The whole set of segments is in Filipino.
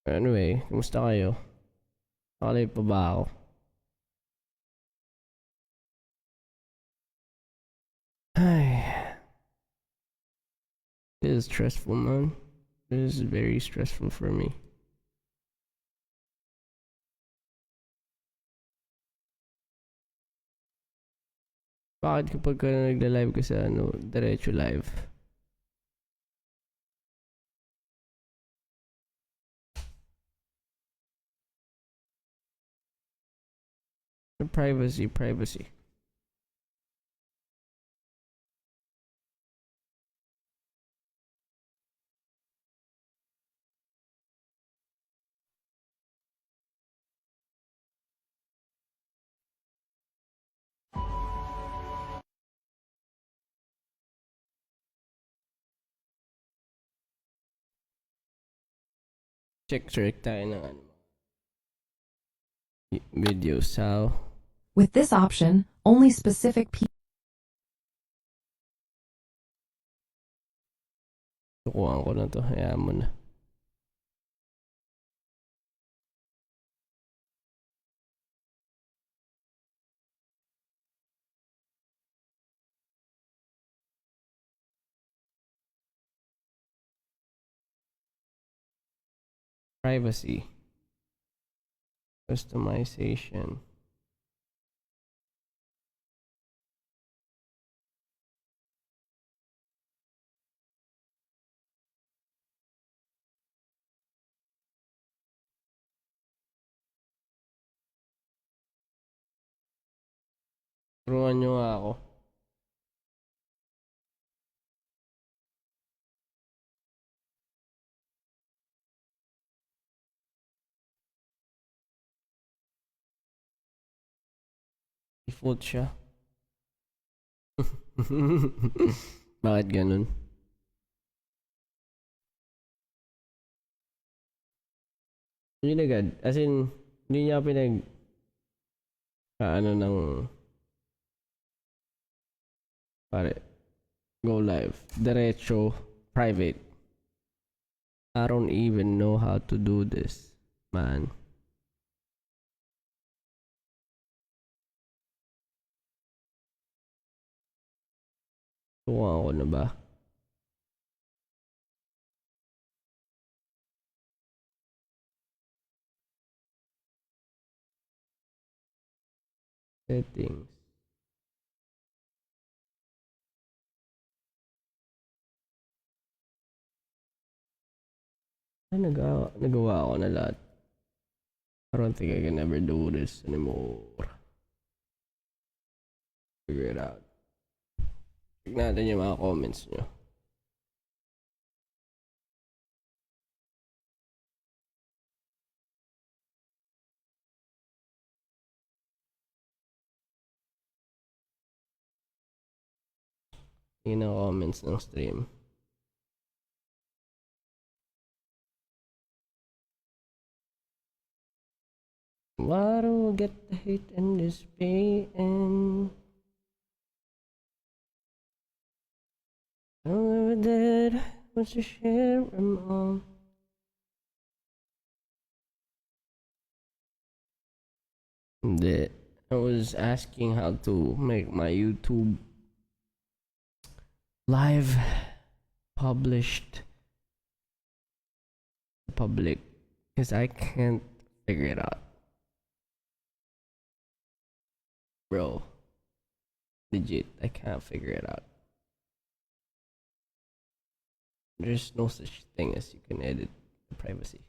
Anyway, kumusta kayo? Nakalay pa ba ako? Ay, this is stressful, man. This is very stressful for me. Bakit kapag ka nagla-live ka sa diretso live? Privacy. Check tayo ng videos. How? With this option, only specific people. Kukuhaan ko na to. Hayaan mo na. Privacy. Customization. Turuan nyo nga ako. Default siya. Bakit ganun? Yun agad. As in, hindi niya ano ng pare go live. Diretso private. I don't even know how to do this, man. Tuwa ko na ba? Settings. Ay, nagawa ko na lahat. I don't think I can ever do this anymore. Figure it out. Tignan natin yung mga comments nyo. Yun ang comments ng stream. Why do I get the hate and this pain? I never did want to share them all. I was asking how to make my YouTube live published public because I can't figure it out, bro. Legit, I can't figure it out. There's no such thing as you can edit the privacy.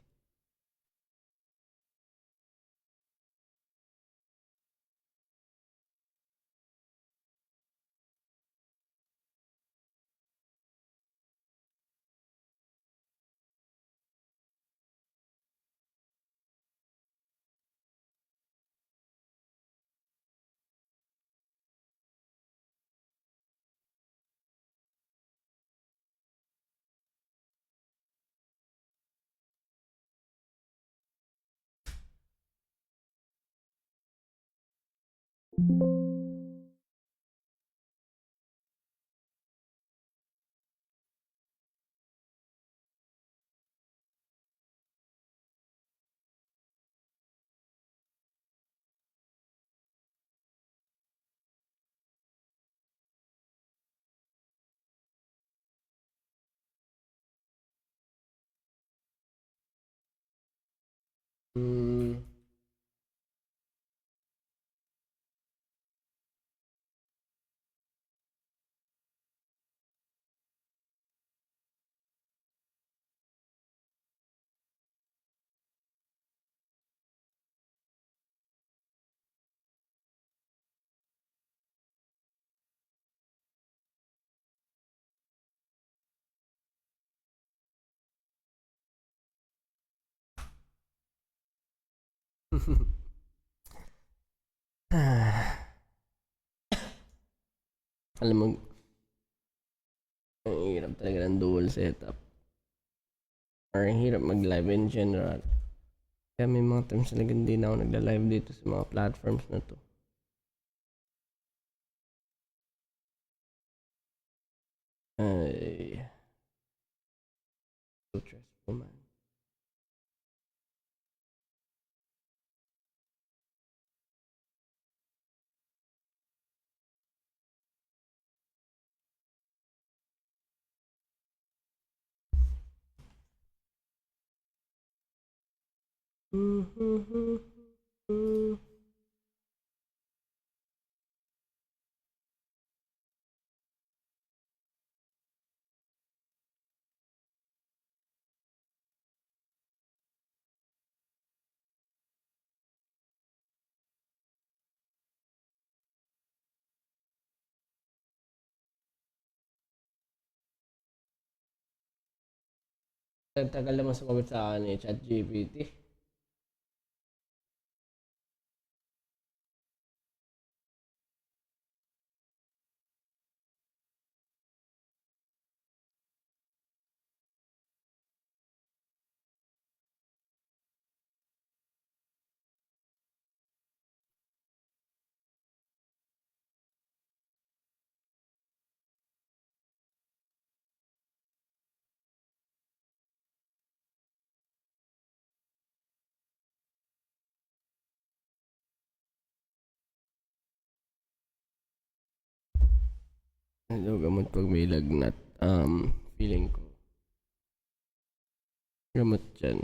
Hmm. Alam mo, ang hirap talaga ng dual setup. Or ang hirap mag-live in general. Kaya may mga times talaga hindi na ako nagla-live dito sa mga platforms na to. Ay, so stressful man. Tagal naman sumagot sa akin eh, ChatGPT. Ano gamot pag may lagnat? Feeling ko. Gamot dyan.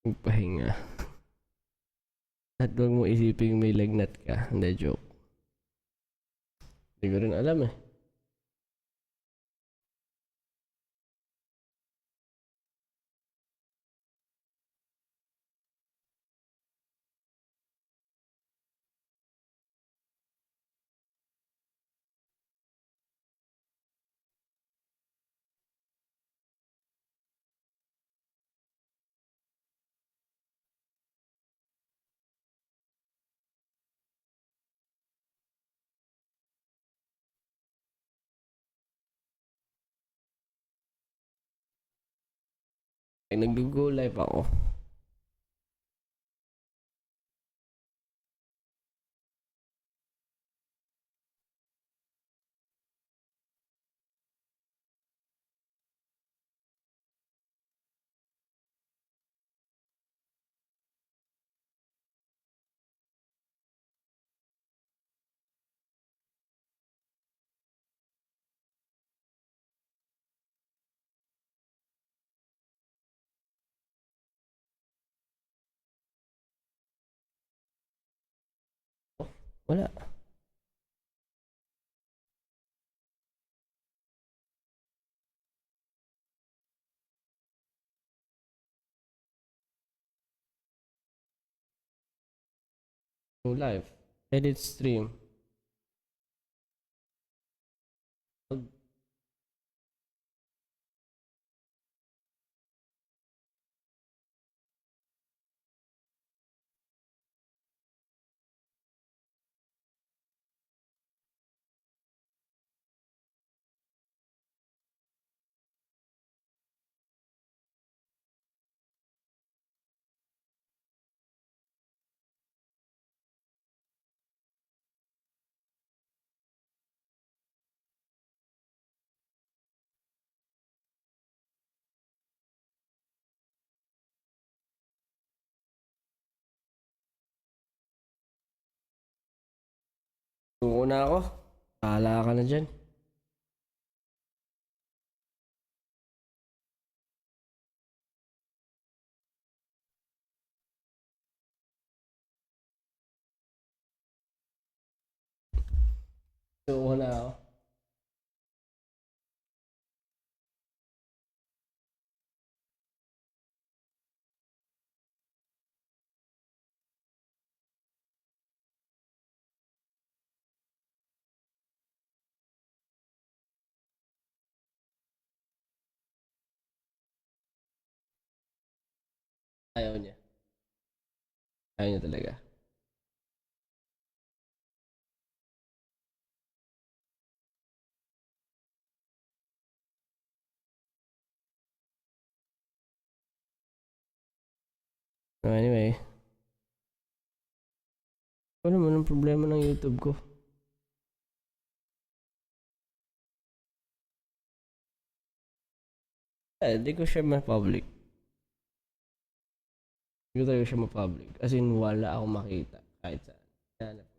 Magpahinga. At huwag mo isipin may lagnat ka. Hindi, joke. Hindi ko rin alam eh. Ay, nag-go live ako. Wala. Go live. Edit stream. Suko na ako. Bahala ka na dyan. So, na ako. Ayaw niya. Ayaw niya talaga. So, anyway. Ano naman ang problema ng YouTube ko? Hindi ko siya ma-public. Hindi ko talaga siya ma-public. As in, wala akong makita. Kahit saan. Hanap ko.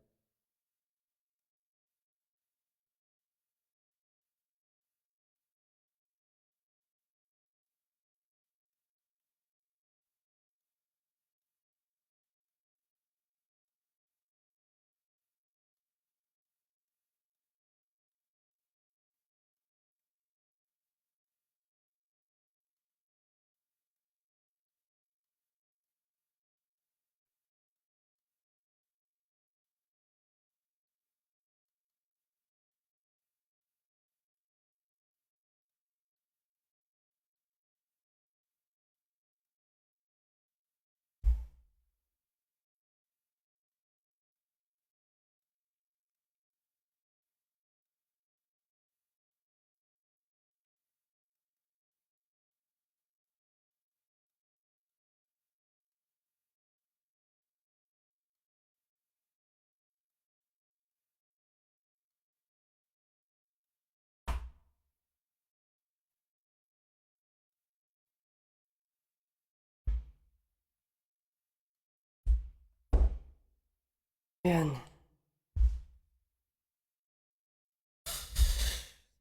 Ayan.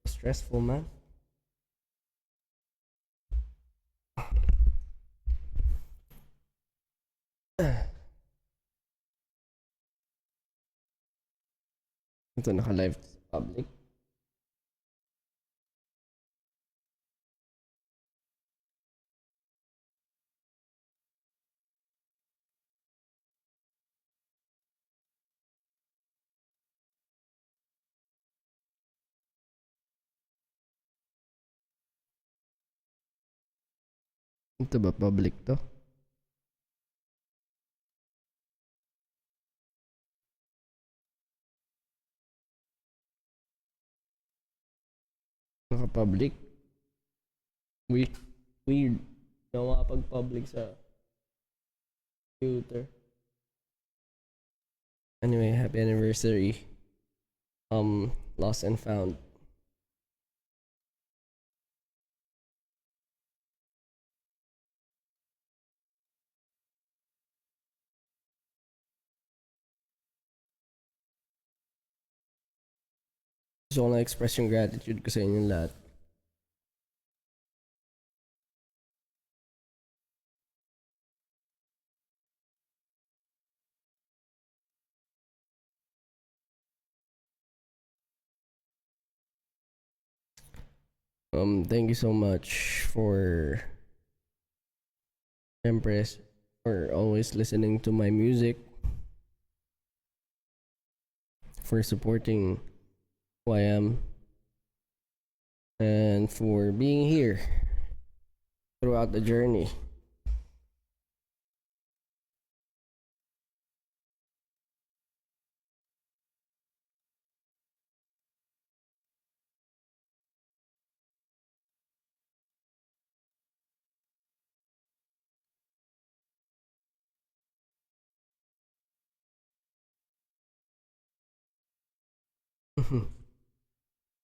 Stressful, man. Ito, naka-live sa public. Ito ba public to? Naka-public? Weird. Weird. Hindi ako makapag-public sa computer. Anyway, happy anniversary. Lost and found. Gusto ko lang express yung gratitude ko sa inyong lahat. Thank you so much for Empress for always listening to my music, for supporting who I am, and for being here throughout the journey.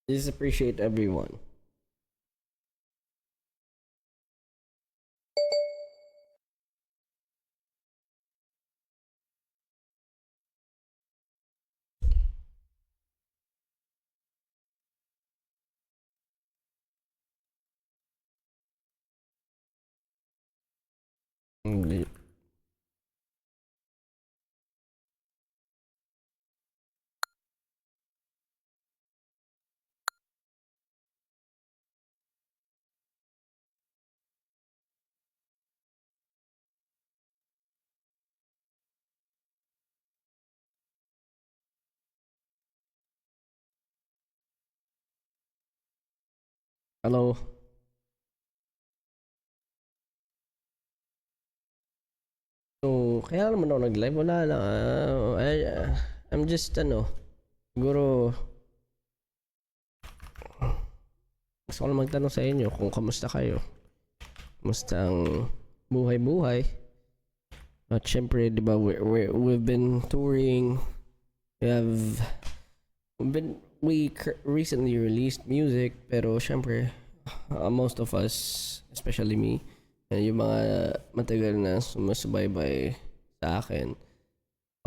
Just appreciate everyone. Hindi. Hello? So, kaya naman ako nag-live. Wala lang. I'm just, siguro, gusto ko lang magtanong sa inyo kung kamusta kayo. Kamusta ang buhay-buhay. At syempre, di ba, we've been touring. We recently released music, pero syempre, most of us, especially me, yung mga matagal na sumusubaybay sa akin,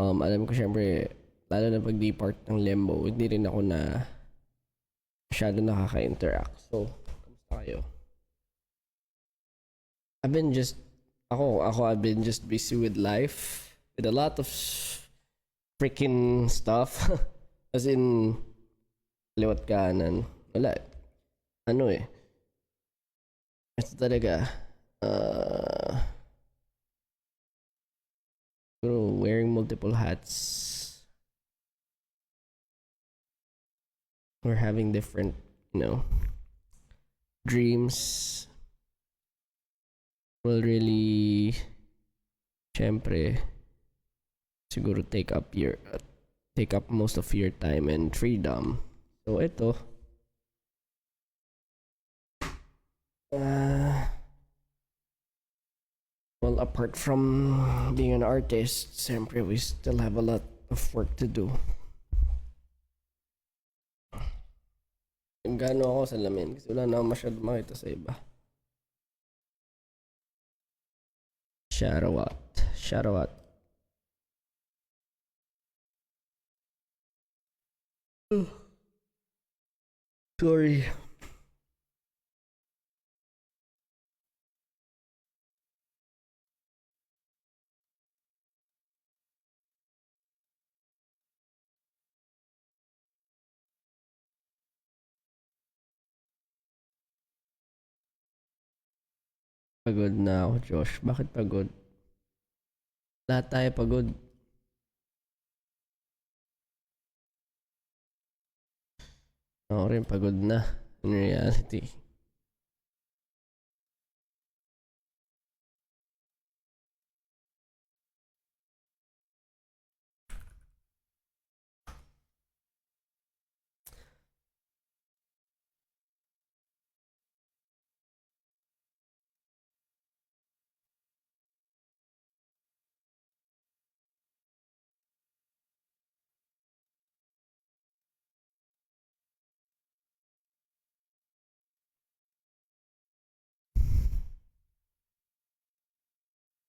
alam ko syempre, lalo na pag depart ng Lembo, hindi rin ako na masyado nakaka-interact. So, kamusta kayo? I've been just busy with life, with a lot of freaking stuff. As in, liwat kanan. Wala. Ano eh. Ito talaga. Wearing multiple hats. We're having different, dreams. Will really, syempre, siguro take up most of your time and freedom. So ito, well, apart from being an artist, siyempre we still have a lot of work to do. Gano ako sa lamin kasi wala na masyado makita sa iba. Shout out. Sorry. Pagod na ako, Josh. Bakit pagod? Lahat tayo pagod. Ako rin pagod na. In reality.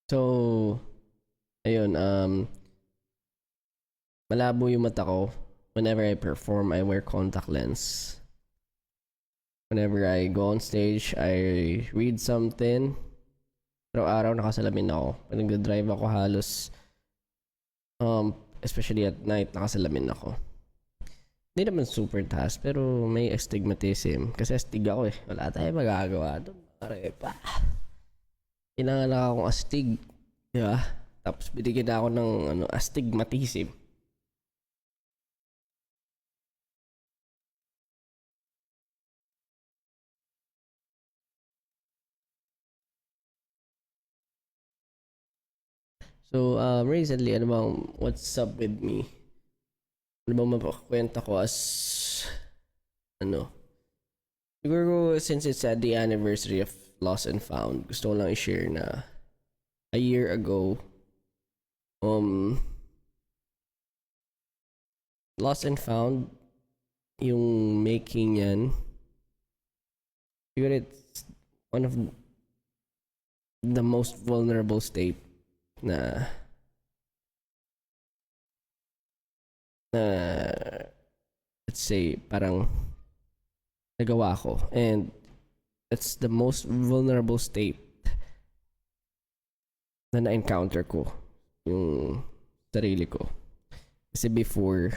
So, ayun, malabo yung mata ko. Whenever I perform, I wear contact lens. Whenever I go on stage, I read something. Pero araw nakasalamin ako. Pag nagdadrive ako halos, especially at night, nakasalamin ako. Hindi naman super taas, pero may astigmatism. Kasi astig ako eh. Wala tayong magagawa doon. Pare pa. Kailangan lang akong astig. Diba? Tapos binigyan ako ng astigmatism. So, recently, what's up with me? Ano bang mapakwenta ko as, siguro since it's at the anniversary of Lost and Found, gusto ko lang i-share na a year ago, Lost and Found, yung making yan, siguro it's one of the most vulnerable state na let's say parang nagawa ko, and it's the most vulnerable state na na-encounter ko yung sarili ko. Kasi before,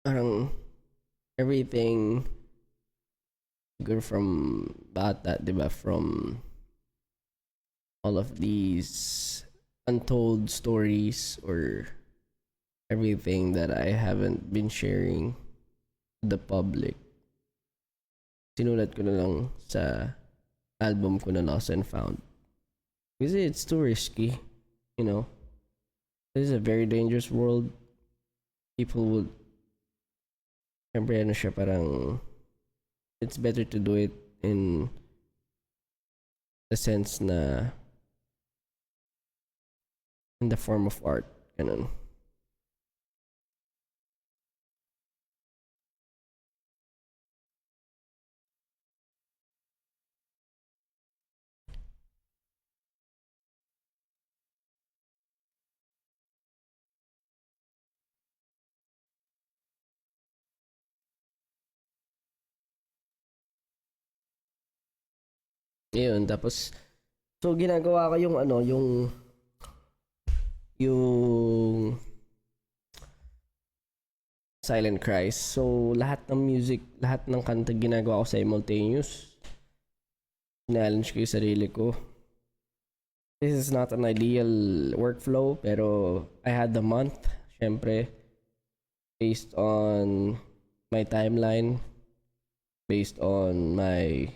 parang everything siguro from bata, diba, from all of these untold stories or everything that I haven't been sharing the public. Sinulat ko na lang sa album ko na Lost and Found. Kasi it's too risky, you know. This is a very dangerous world. People would, syempre ano siya, parang it's better to do it in the sense na in the form of art, ganun. Yun, tapos so ginagawa ko yung ano, yung silent cries. So lahat ng music, lahat ng kanta ginagawa ko simultaneous. Challenge ko yung sarili ko. This is not an ideal workflow, pero I had the month, syempre, based on my timeline, based on my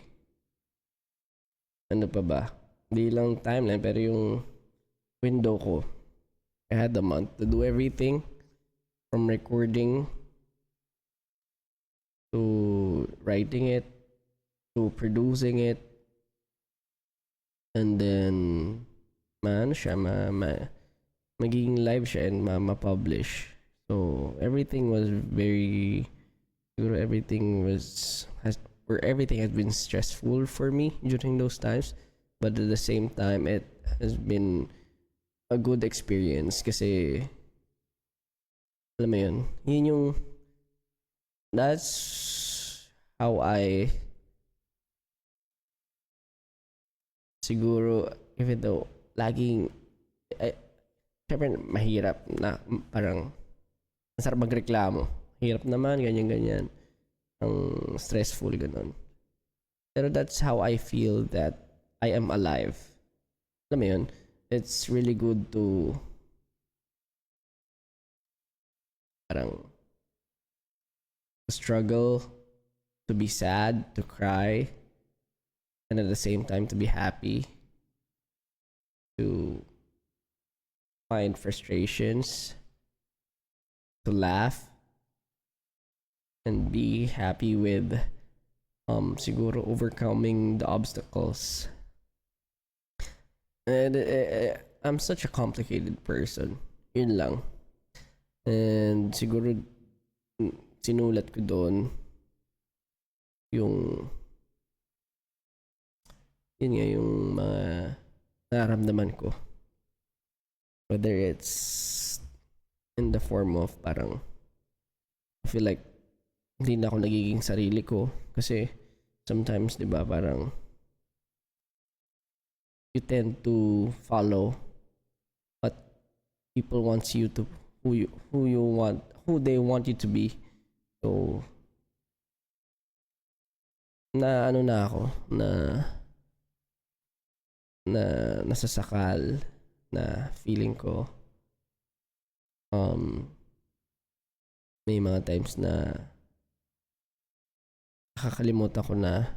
ano pa ba? Hindi lang timeline, pero yung window ko. I had the month to do everything from recording to writing it to producing it, and then maano siya, magiging live siya and ma-publish. So everything was very, siguro everything has been stressful for me during those times, but at the same time it has been a good experience kasi alam mo yun yung that's how I siguro, even though laging syempre mahirap na parang masarap magreklamo, hirap naman ganyan ang stressful ganun, pero that's how I feel that I am alive. Alam mo yun, it's really good to parang struggle, to be sad, to cry, and at the same time to be happy, to find frustrations, to laugh, and be happy with siguro overcoming the obstacles. And I'm such a complicated person. Yun lang. And siguro sinulat ko doon yung yun nga yung mga nararamdaman ko, whether it's in the form of parang I feel like hindi na ako nagiging sarili ko kasi sometimes 'di ba parang you tend to follow what people wants you to who they want you to be. So na ano na ako na nasasakal na feeling ko may mga times na nakakalimutan ko na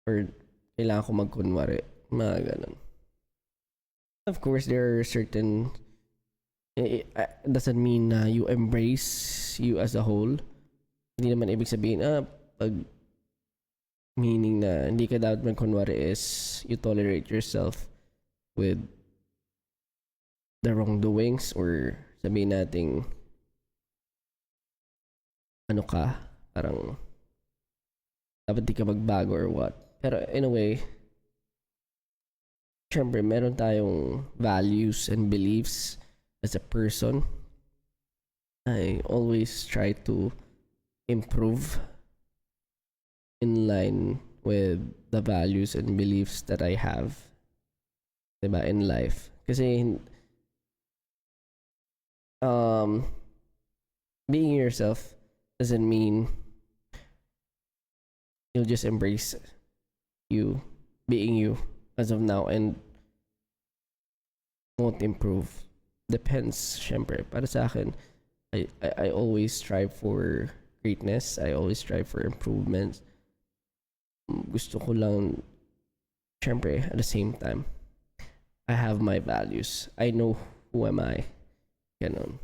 or kailangan ko magkunwari, mga ganun. Of course there are certain doesn't mean na you embrace you as a whole. Hindi naman ibig sabihin pag meaning na hindi ka dapat magkunwari is you tolerate yourself with the wrongdoings, or sabihin nating ano ka, parang dapat di ka magbago or what. Pero in a way, syempre meron tayong values and beliefs as a person. I always try to improve in line with the values and beliefs that I have, diba, in life. Kasi being yourself doesn't mean you'll just embrace you being you as of now and won't improve. Depends, syempre. Para sa akin, I always strive for greatness. I always strive for improvements. Gusto ko lang, syempre, at the same time, I have my values. I know who am I. Ganon.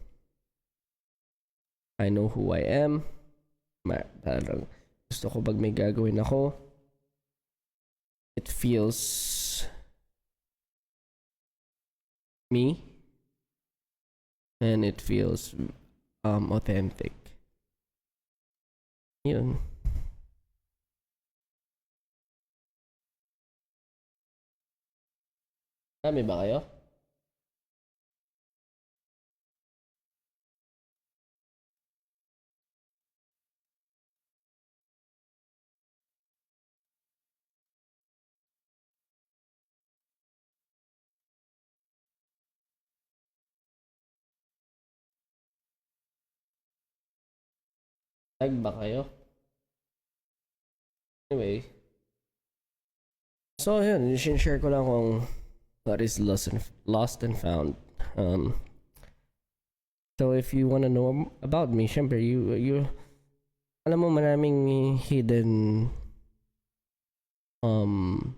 I know who I am. Parang gusto ko pag may gagawin ako, it feels me and it feels authentic. Yun. Dami ba kayo? Tag ba kayo? Anyway. So, yun. Share ko lang kung what is lost and found. So, if you wanna know about me, syempre, you alam mo, maraming hidden ano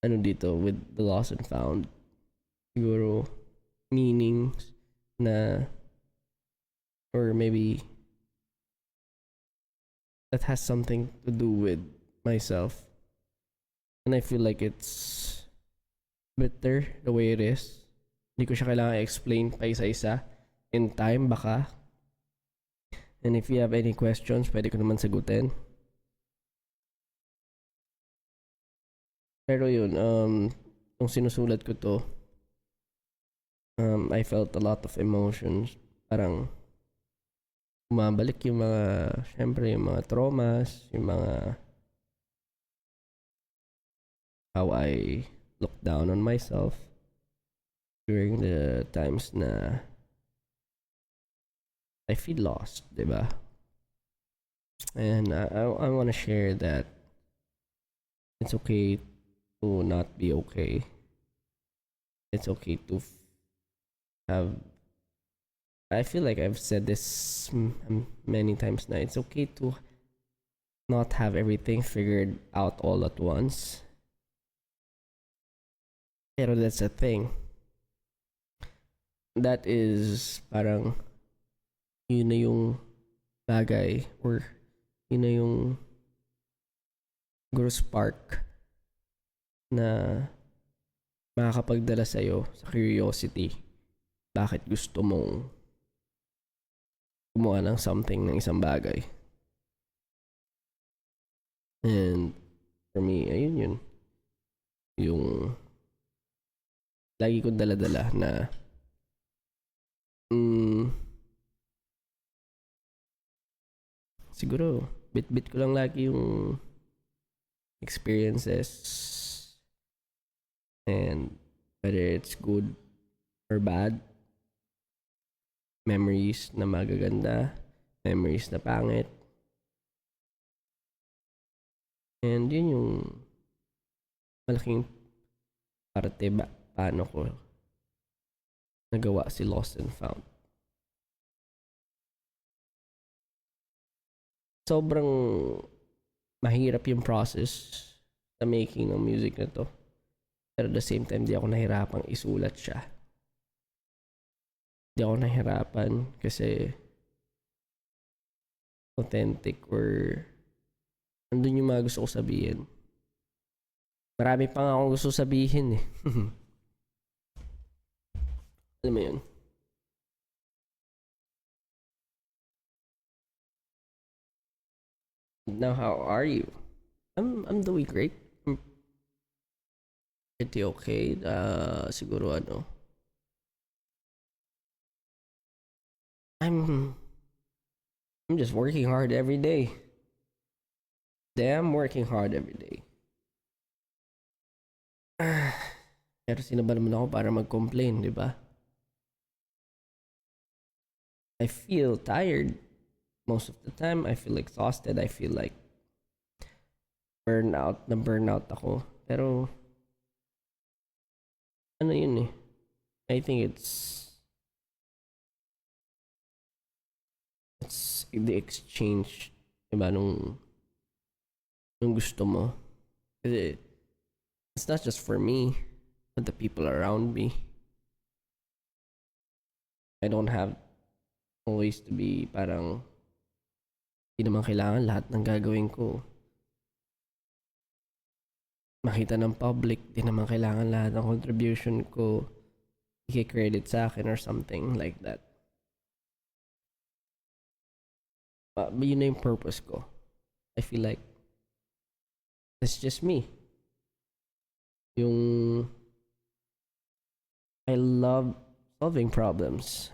dito with the lost and found. Siguro, meanings na, or maybe that has something to do with myself. And I feel like it's better the way it is. Hindi ko siya kailangan explain pa isa-isa. In time, baka. And if you have any questions, pwede ko naman sagutin. Pero yun, nung sinusulat ko to, I felt a lot of emotions. Parang, umabalik yung mga, syempre, yung mga traumas, yung mga how I look down on myself during the times na I feel lost, diba? And I want to share that it's okay to not be okay. It's okay to have. I feel like I've said this many times now. It's okay to not have everything figured out all at once. Pero that's a thing. That is parang yun na yung bagay or yun na yung siguro spark na makakapagdala sa'yo sa curiosity. Bakit gusto mong gumawa ng something, ng isang bagay. And for me, ayun yun. Yung lagi ko dala-dala na siguro bit-bit ko lang lagi yung experiences and whether it's good or bad, memories na magaganda, memories na pangit, and yun yung malaking parte paano ko nagawa si Lost and Found. Sobrang mahirap yung process sa making ng music na to. Pero at the same time, di ako nahirapang isulat siya. Di ako nahirapan kasi authentic or andun yung mga gusto ko sabihin. Marami pa nga akong gusto sabihin eh. Alam mo yun? Now, how are you? I'm doing great. I'm pretty okay. Siguro ano. I'm just working hard every day. Damn, working hard every day. Pero sino ba naman ako para mag-complain, di ba? I feel tired most of the time. I feel exhausted. I feel like burnout ako. Pero ano yun eh. I think it's the exchange, diba, nung gusto mo. Kasi it's not just for me, but the people around me. I don't have always to be parang hindi naman kailangan lahat ng gagawin ko makita ng public. Di naman kailangan lahat ng contribution ko i-credit sa akin or something like that. But yun na yung purpose ko. I feel like it's just me. Yung I love solving problems.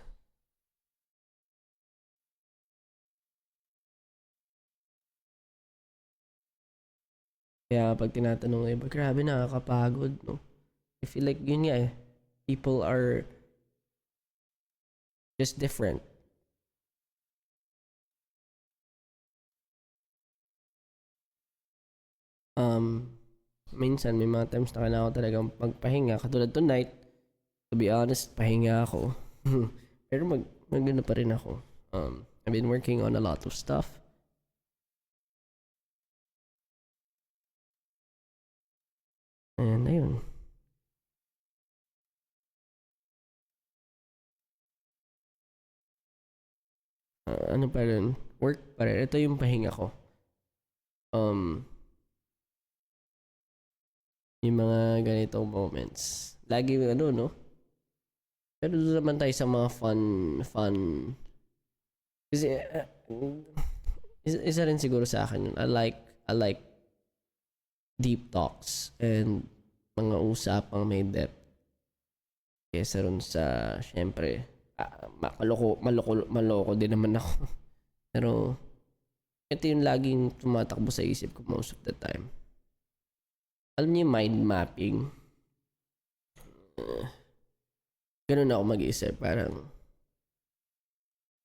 Kaya pag tinatanong ng iba, grabe nakakapagod, no? I feel like yun nga eh. People are just different. Minsan may mga times na kailangan ko talagang magpahinga. Katulad tonight, to be honest, pahinga ako. Pero magano pa rin ako. I've been working on a lot of stuff. And ayun. Ano pa rin? Work pa rin. Ito yung pahinga ko. Yung mga ganitong moments. Lagi ano, no? Pero doon naman tayo sa mga fun. Kasi, isa rin siguro sa akin yun. I like deep talks and mga usapang may depth. Kesa rin sa, syempre, maloko din naman ako. Pero, ito yung laging tumatakbo sa isip ko most of the time. Alam niyo yung mind mapping? Ganun ako mag-isip. Parang,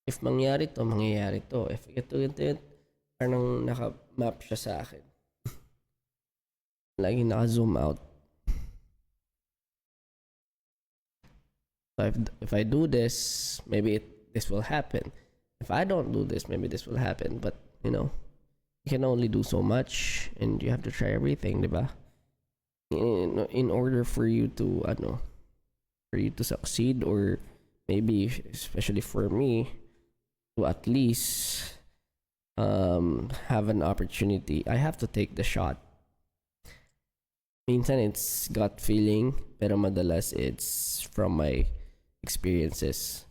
if mangyari to, mangyayari to. If ito, parang naka-map siya sa akin. Laging naka-zoom out. So if I do this, maybe this will happen. If I don't do this, maybe this will happen. But, you know, you can only do so much and you have to try everything, diba? In order for you to succeed, or maybe especially for me to at least have an opportunity, I have to take the shot. Minsan it's gut feeling, pero madalas it's from my experiences.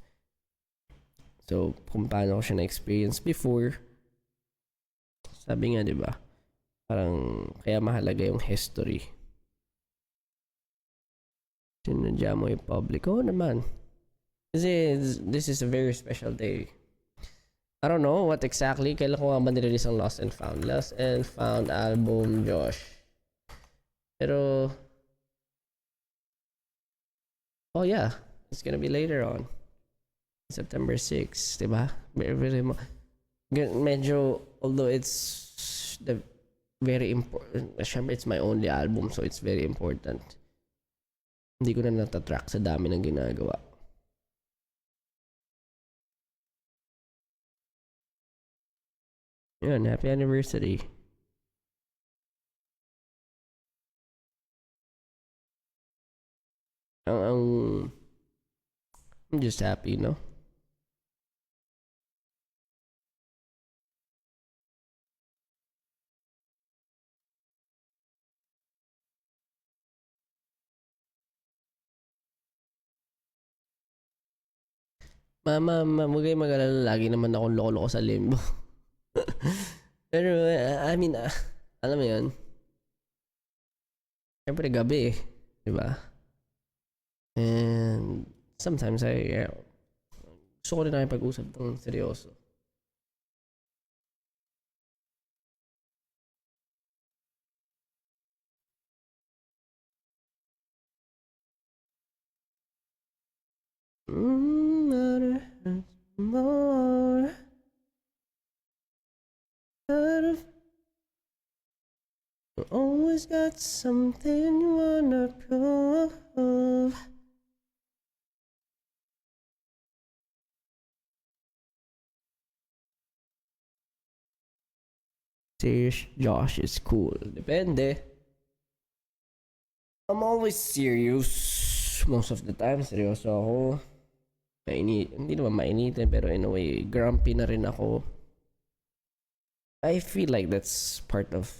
So kung paano ko siya na-experience before, sabi nga, diba, parang kaya mahalaga yung history. Sinadya mo yung public. Oo naman. Kasi this is a very special day. I don't know what exactly. Kailan ko nga ba nirelease ang Lost and Found? Lost and Found album, Josh. Pero, oh yeah, it's gonna be later on. September 6, diba? Medyo, although it's the very important, syempre it's my only album, so it's very important. Hindi ko na natatrack sa dami ng ginagawa. Yun, happy anniversary. I'm just happy, no? Mama, huwag kayong mag-alala. Lagi naman akong loko-loko sa limbo. Pero, I mean, alam mo yun? Siyempre, gabi eh. Diba? And, sometimes, gusto ko rin nakipag-usap ng seryoso. More. You always got something you wanna prove. Serious Josh is cool. Depende. I'm always serious. Most of the time, seryoso ako. Hindi naman mainitin, pero in a way, grumpy na rin ako. I feel like that's part of,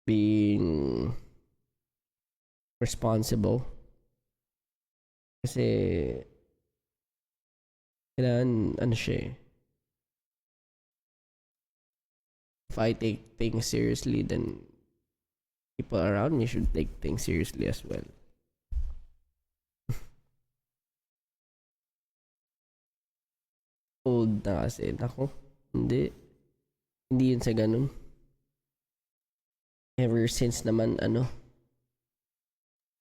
being responsible. Kasi, kailangan, siya eh. If I take things seriously, then people around me should take things seriously as well. Old na kasi. Ako, hindi. Hindi yun sa ganun. Ever since naman,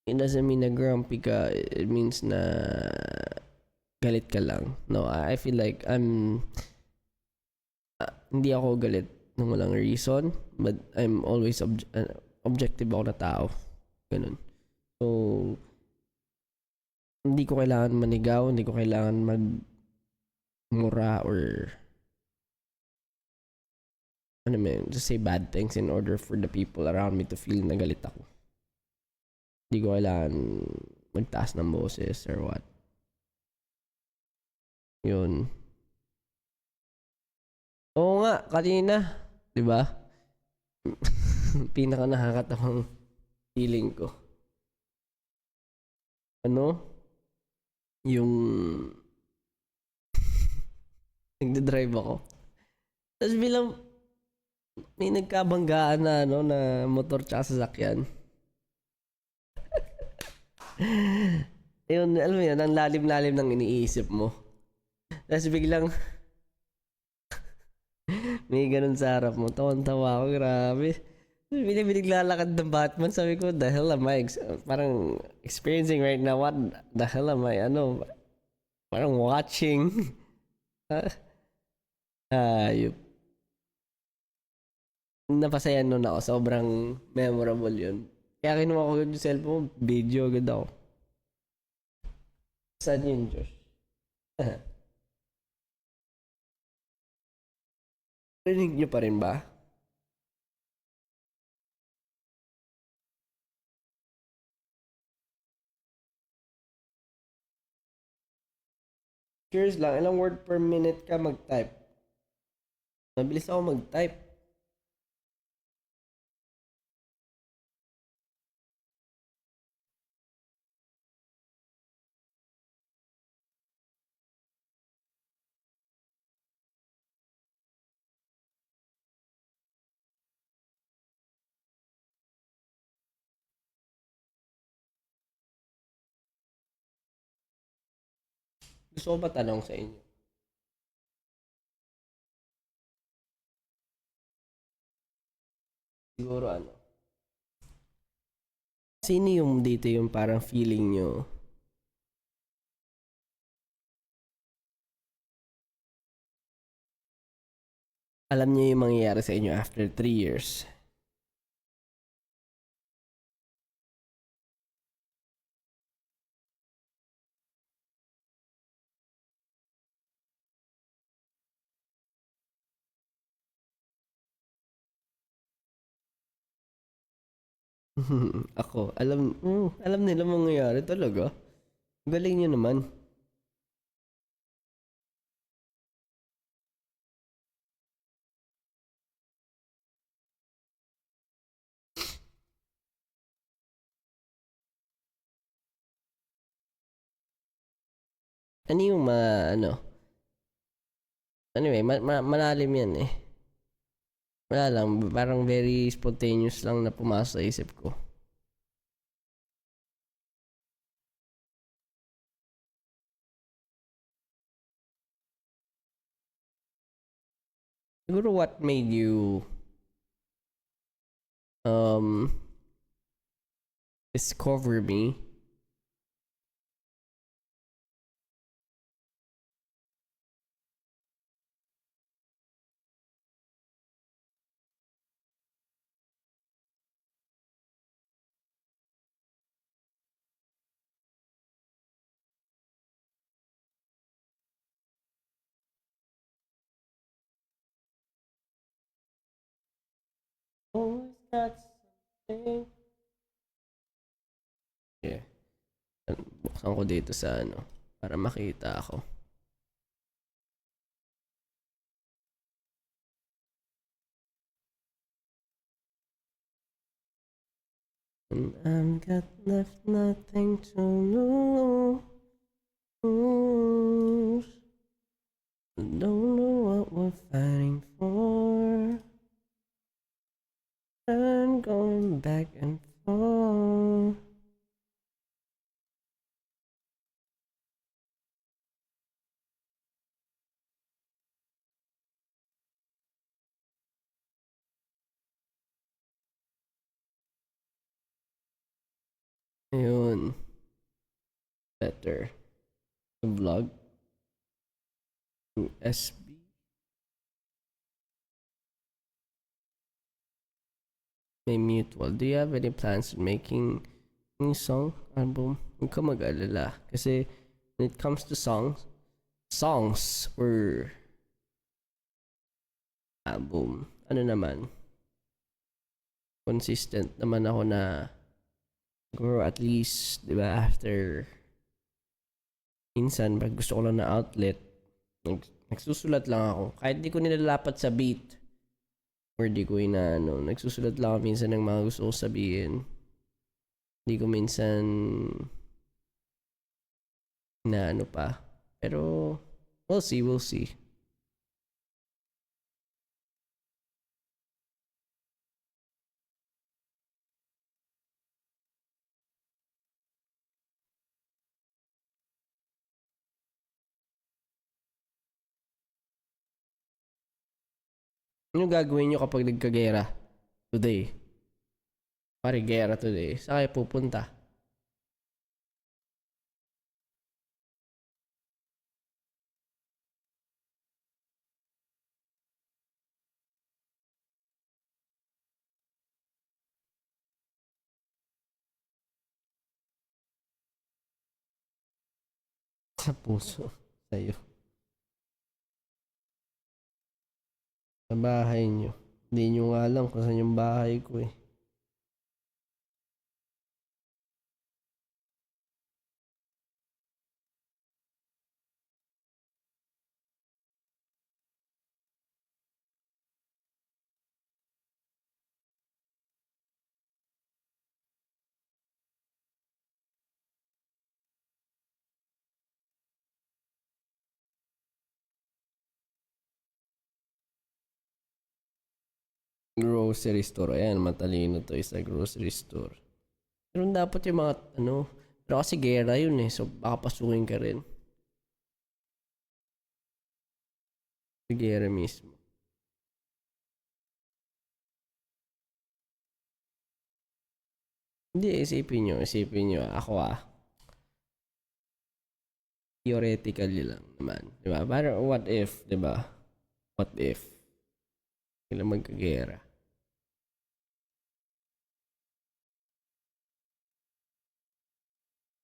it doesn't mean na grumpy ka. It means na galit ka lang. No, I feel like hindi ako galit nung walang reason, but I'm always objective ako na tao. Ganun. So, hindi ko kailangan manigaw, hindi ko kailangan magmura or just say bad things in order for the people around me to feel na galit ako. Hindi ko kailangan magtaas ng boses or what. Yun. Oo nga, kanina. Diba? Pinaka nakakatawang feeling ko. Yung nagdadrive ako. Tapos bilang may nagkabanggaan na na motor tsaka sasakyan. Yun, alam mo yun, ang lalim-lalim ng iniisip mo. Tapos biglang may ganun sa harap mo. Tawan-tawa ako, grabe. Biniglalakad ng Batman. Sabi ko, the hell am I parang experiencing right now? What the hell am I? Parang watching. Ayup. Napasaya nun ako. Sobrang memorable yun. Kaya kinuha ko yung cellphone. Video agad ako. Saan yun, Josh? Rinig nyo pa rin ba? Curious lang, ilang word per minute ka mag-type? Mabilis ako mag-type. Gusto ko ba tanong sa inyo? Siguro sino yung dito yung parang feeling nyo alam niyo yung mangyayari sa inyo after 3 years? Ako, alam nila mangyayari talaga. Galing nyo naman. Ano yung anyway, malalim yan eh. Wala lang, parang very spontaneous lang na pumasok sa isip ko. Siguro what made you discover me Always got something. Yeah. Buksan ko dito sa ano para makita ako. And I've got left nothing to lose. Don't know what we're fighting for. And going back and forth. Ayun. Better. The vlog. SB. May mutual. Do you have any plans on making new song, album? Huwag ka mag-alala. Kasi when it comes to songs or album, ano naman, consistent naman ako na siguro at least, di ba, after minsan, pag gusto ko lang na outlet, nagsusulat lang ako. Kahit di ko nilalapat sa beat or di ko inaano, nagsusulat lang ako minsan ng mga gusto ko sabihin. Di ko minsan na ano pa. Pero, we'll see. Ano gagawin nyo kapag nagkagera today? Pare, gera today. Saan kayo pupunta? Sa puso. Sa'yo. Sa bahay nyo. Hindi nyo nga alam kung saan yung bahay ko eh. Grocery store. Ayan, matalino to sa grocery store. Pero dapat yung mga, ano, pero kasi gera yun eh. So, baka pasukin ka rin. Sa gera mismo. Hindi, isipin nyo. Ako theoretically lang naman. Diba? Parang what if, diba? What if? Sila magkagera.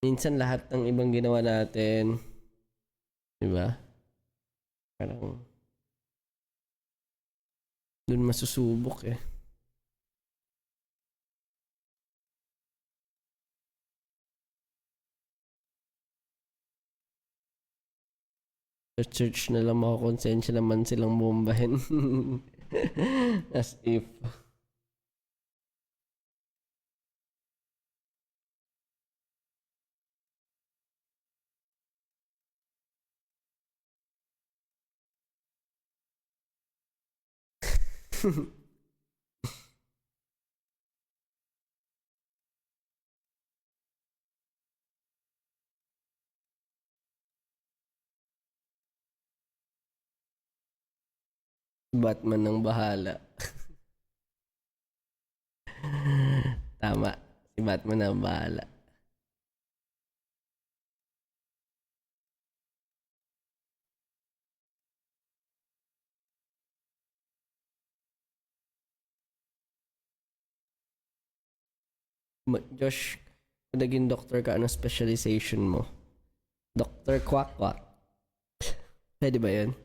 Minsan lahat ng ibang ginawa natin, diba? Parang dun masusubok eh. Sa church na lang makakonsensya naman silang bombahin. As if. Batman ang bahala. Tama. Si Batman ang bahala. Josh, kung naging doctor ka, anong specialization mo? Dr. Quack Quack. Pwede ba yun?